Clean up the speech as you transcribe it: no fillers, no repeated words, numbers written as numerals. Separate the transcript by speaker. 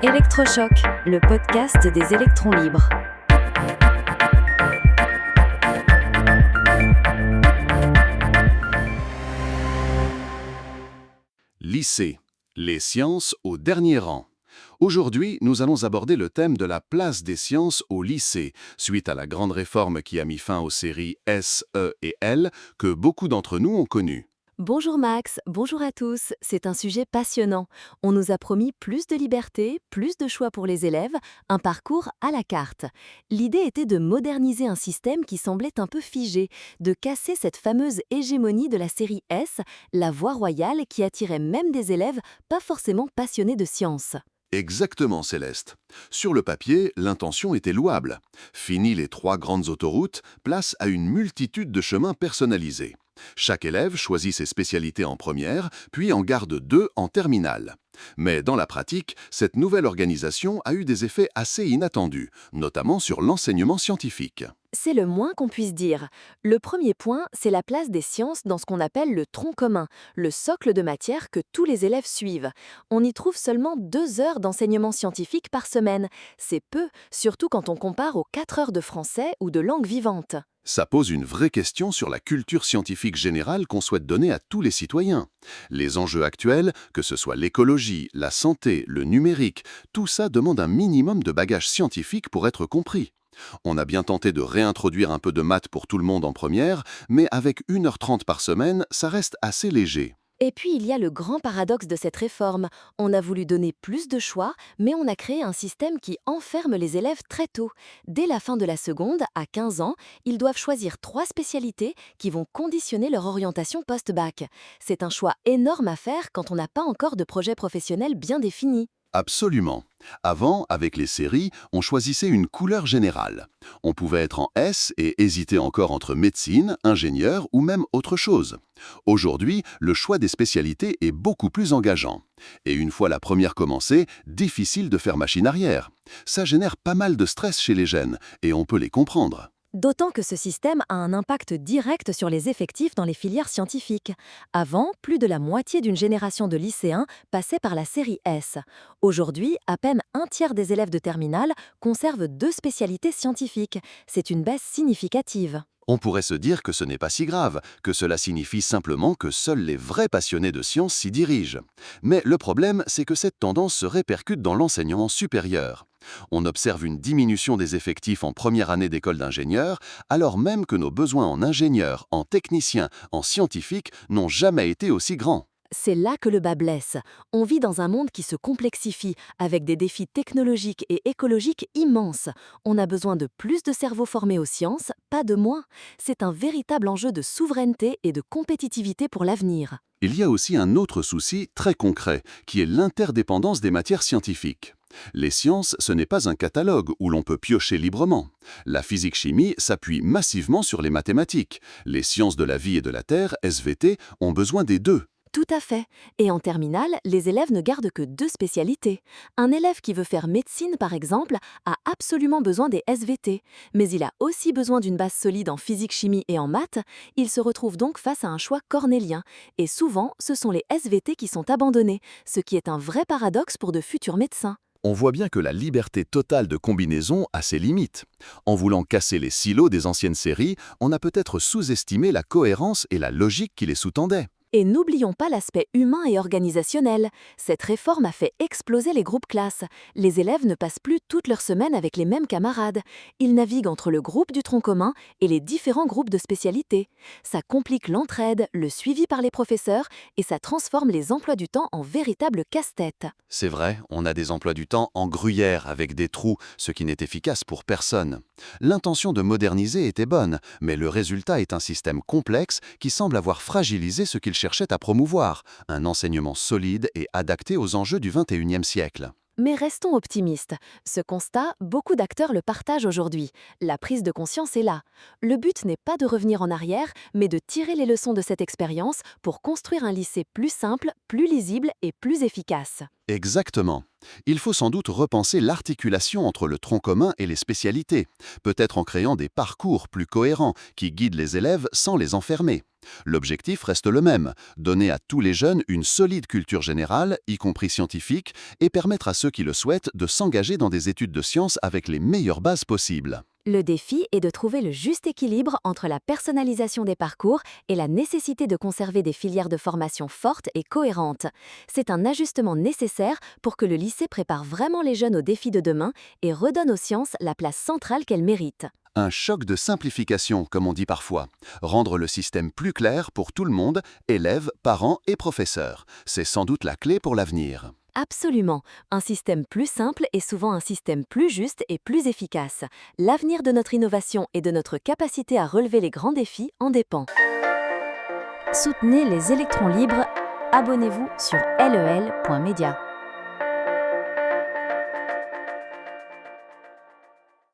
Speaker 1: Électrochoc, le podcast des électrons libres.
Speaker 2: Lycée, les sciences au dernier rang. Aujourd'hui, nous allons aborder le thème de la place des sciences au lycée, suite à la grande réforme qui a mis fin aux séries S, E et L que beaucoup d'entre nous ont connues.
Speaker 3: Bonjour Max, bonjour à tous. C'est un sujet passionnant. On nous a promis plus de liberté, plus de choix pour les élèves, un parcours à la carte. L'idée était de moderniser un système qui semblait un peu figé, de casser cette fameuse hégémonie de la série S, la voie royale qui attirait même des élèves pas forcément passionnés de sciences.
Speaker 2: Exactement, Céleste. Sur le papier, l'intention était louable. Fini les 3 grandes autoroutes, place à une multitude de chemins personnalisés. Chaque élève choisit ses spécialités en première, puis en garde 2 en terminale. Mais dans la pratique, cette nouvelle organisation a eu des effets assez inattendus, notamment sur l'enseignement scientifique.
Speaker 3: C'est le moins qu'on puisse dire. Le premier point, c'est la place des sciences dans ce qu'on appelle le tronc commun, le socle de matière que tous les élèves suivent. On y trouve seulement 2 heures d'enseignement scientifique par semaine. C'est peu, surtout quand on compare aux 4 heures de français ou de langue vivante.
Speaker 2: Ça pose une vraie question sur la culture scientifique générale qu'on souhaite donner à tous les citoyens. Les enjeux actuels, que ce soit l'écologie, la santé, le numérique, tout ça demande un minimum de bagage scientifique pour être compris. On a bien tenté de réintroduire un peu de maths pour tout le monde en première, mais avec 1h30 par semaine, ça reste assez léger.
Speaker 3: Et puis il y a le grand paradoxe de cette réforme. On a voulu donner plus de choix, mais on a créé un système qui enferme les élèves très tôt. Dès la fin de la seconde, à 15 ans, ils doivent choisir 3 spécialités qui vont conditionner leur orientation post-bac. C'est un choix énorme à faire quand on n'a pas encore de projet professionnel bien défini.
Speaker 2: Absolument. Avant, avec les séries, on choisissait une couleur générale. On pouvait être en S et hésiter encore entre médecine, ingénieur ou même autre chose. Aujourd'hui, le choix des spécialités est beaucoup plus engageant. Et une fois la première commencée, difficile de faire machine arrière. Ça génère pas mal de stress chez les jeunes, et on peut les comprendre.
Speaker 3: D'autant que ce système a un impact direct sur les effectifs dans les filières scientifiques. Avant, plus de la moitié d'une génération de lycéens passait par la série S. Aujourd'hui, à peine un tiers des élèves de terminale conservent 2 spécialités scientifiques. C'est une baisse significative.
Speaker 2: On pourrait se dire que ce n'est pas si grave, que cela signifie simplement que seuls les vrais passionnés de sciences s'y dirigent. Mais le problème, c'est que cette tendance se répercute dans l'enseignement supérieur. On observe une diminution des effectifs en première année d'école d'ingénieur, alors même que nos besoins en ingénieurs, en techniciens, en scientifiques n'ont jamais été aussi grands.
Speaker 3: C'est là que le bas blesse. On vit dans un monde qui se complexifie, avec des défis technologiques et écologiques immenses. On a besoin de plus de cerveaux formés aux sciences, pas de moins. C'est un véritable enjeu de souveraineté et de compétitivité pour l'avenir.
Speaker 2: Il y a aussi un autre souci très concret, qui est l'interdépendance des matières scientifiques. Les sciences, ce n'est pas un catalogue où l'on peut piocher librement. La physique-chimie s'appuie massivement sur les mathématiques. Les sciences de la vie et de la Terre, SVT, ont besoin des deux.
Speaker 3: Tout à fait. Et en terminale, les élèves ne gardent que 2 spécialités. Un élève qui veut faire médecine, par exemple, a absolument besoin des SVT. Mais il a aussi besoin d'une base solide en physique-chimie et en maths. Il se retrouve donc face à un choix cornélien. Et souvent, ce sont les SVT qui sont abandonnés, ce qui est un vrai paradoxe pour de futurs médecins.
Speaker 2: On voit bien que la liberté totale de combinaison a ses limites. En voulant casser les silos des anciennes séries, on a peut-être sous-estimé la cohérence et la logique qui les sous-tendaient.
Speaker 3: Et n'oublions pas l'aspect humain et organisationnel. Cette réforme a fait exploser les groupes classes. Les élèves ne passent plus toute leur semaine avec les mêmes camarades. Ils naviguent entre le groupe du tronc commun et les différents groupes de spécialités. Ça complique l'entraide, le suivi par les professeurs et ça transforme les emplois du temps en véritable casse-tête.
Speaker 2: C'est vrai, on a des emplois du temps en gruyère avec des trous, ce qui n'est efficace pour personne. L'intention de moderniser était bonne, mais le résultat est un système complexe qui semble avoir fragilisé ce qu'il cherchait à promouvoir, un enseignement solide et adapté aux enjeux du XXIe siècle.
Speaker 3: Mais restons optimistes. Ce constat, beaucoup d'acteurs le partagent aujourd'hui. La prise de conscience est là. Le but n'est pas de revenir en arrière, mais de tirer les leçons de cette expérience pour construire un lycée plus simple, plus lisible et plus efficace.
Speaker 2: Exactement. Il faut sans doute repenser l'articulation entre le tronc commun et les spécialités, peut-être en créant des parcours plus cohérents qui guident les élèves sans les enfermer. L'objectif reste le même, donner à tous les jeunes une solide culture générale, y compris scientifique, et permettre à ceux qui le souhaitent de s'engager dans des études de sciences avec les meilleures bases possibles.
Speaker 3: Le défi est de trouver le juste équilibre entre la personnalisation des parcours et la nécessité de conserver des filières de formation fortes et cohérentes. C'est un ajustement nécessaire pour que le lycée prépare vraiment les jeunes aux défis de demain et redonne aux sciences la place centrale qu'elles méritent.
Speaker 2: Un choc de simplification, comme on dit parfois. Rendre le système plus clair pour tout le monde, élèves, parents et professeurs. C'est sans doute la clé pour l'avenir.
Speaker 3: Absolument. Un système plus simple est souvent un système plus juste et plus efficace. L'avenir de notre innovation et de notre capacité à relever les grands défis en dépend.
Speaker 1: Soutenez les électrons libres. Abonnez-vous sur lel.media.